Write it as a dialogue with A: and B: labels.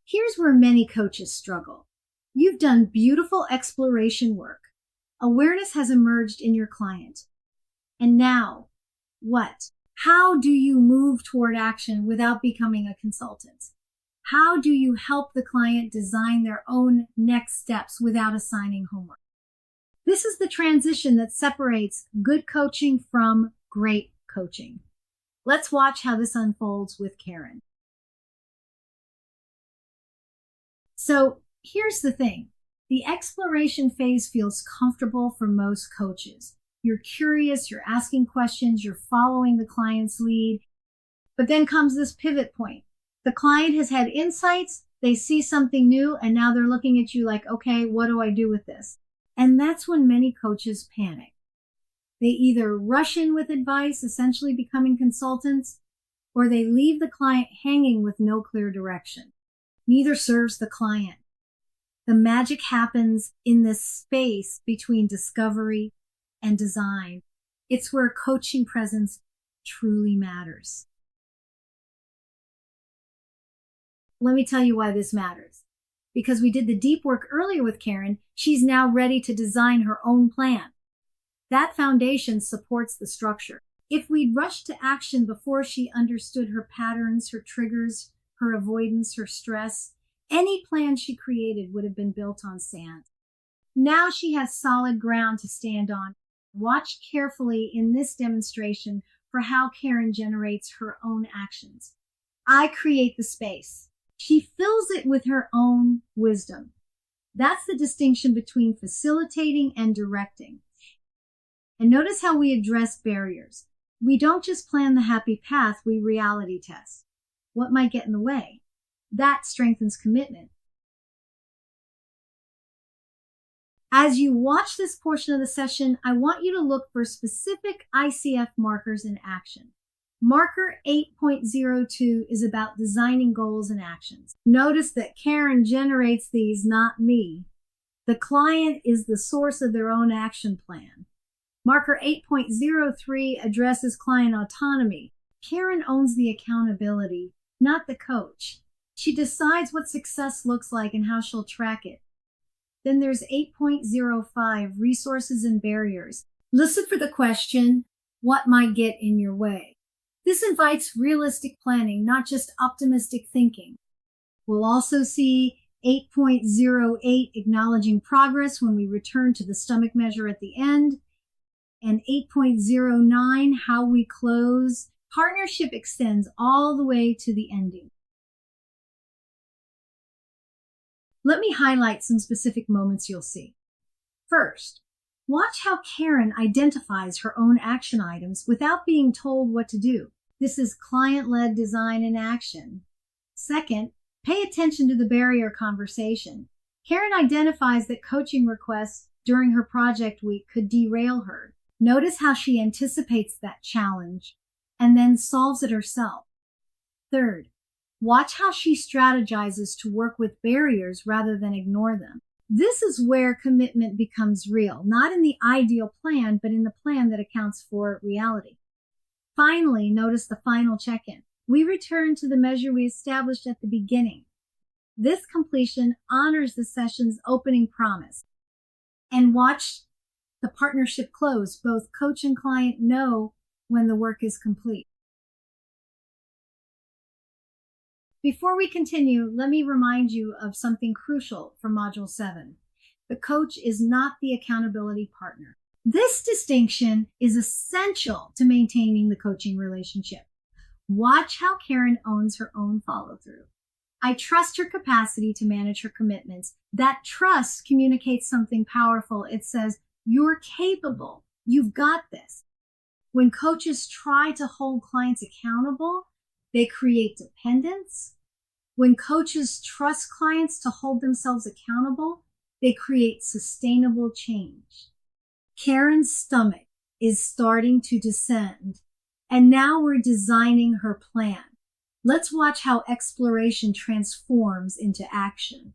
A: Here's where many coaches struggle. You've done beautiful exploration work. Awareness has emerged in your client. And now, what? How do you move toward action without becoming a consultant? How do you help the client design their own next steps without assigning homework? This is the transition that separates good coaching from great coaching. Let's watch how this unfolds with Karen. So here's the thing. The exploration phase feels comfortable for most coaches. You're curious, you're asking questions, you're following the client's lead. But then comes this pivot point. The client has had insights, they see something new, and now they're looking at you like, okay, what do I do with this? And that's when many coaches panic. They either rush in with advice, essentially becoming consultants, or they leave the client hanging with no clear direction. Neither serves the client. The magic happens in this space between discovery and design. It's where coaching presence truly matters. Let me tell you why this matters. Because we did the deep work earlier with Karen, she's now ready to design her own plan. That foundation supports the structure. If we'd rushed to action before she understood her patterns, her triggers, her avoidance, her stress, any plan she created would have been built on sand. Now she has solid ground to stand on. Watch carefully in this demonstration for how Karen generates her own actions. I create the space. She fills it with her own wisdom. That's the distinction between facilitating and directing. And notice how we address barriers. We don't just plan the happy path, we reality test. What might get in the way? That strengthens commitment. As you watch this portion of the session, I want you to look for specific ICF markers in action. Marker 8.02 is about designing goals and actions. Notice that Karen generates these, not me. The client is the source of their own action plan. Marker 8.03 addresses client autonomy. Karen owns the accountability, not the coach. She decides what success looks like and how she'll track it. Then there's 8.05, resources and barriers. Listen for the question, what might get in your way? This invites realistic planning, not just optimistic thinking. We'll also see 8.08, acknowledging progress when we return to the stomach measure at the end, and 8.09, how we close. Partnership extends all the way to the ending. Let me highlight some specific moments you'll see. First, watch how Karen identifies her own action items without being told what to do. This is client-led design in action. Second, pay attention to the barrier conversation. Karen identifies that coaching requests during her project week could derail her. Notice how she anticipates that challenge and then solves it herself. Third, watch how she strategizes to work with barriers rather than ignore them. This is where commitment becomes real, not in the ideal plan, but in the plan that accounts for reality. Finally, notice the final check-in. We return to the measure we established at the beginning. This completion honors the session's opening promise. And watch the partnership close. Both coach and client know when the work is complete. Before we continue, let me remind you of something crucial for Module 7. The coach is not the accountability partner. This distinction is essential to maintaining the coaching relationship. Watch how Karen owns her own follow-through. I trust her capacity to manage her commitments. That trust communicates something powerful. It says, you're capable. You've got this. When coaches try to hold clients accountable, they create dependence. When coaches trust clients to hold themselves accountable, they create sustainable change. Karen's stomach is starting to descend, and now we're designing her plan. Let's watch how exploration transforms into action.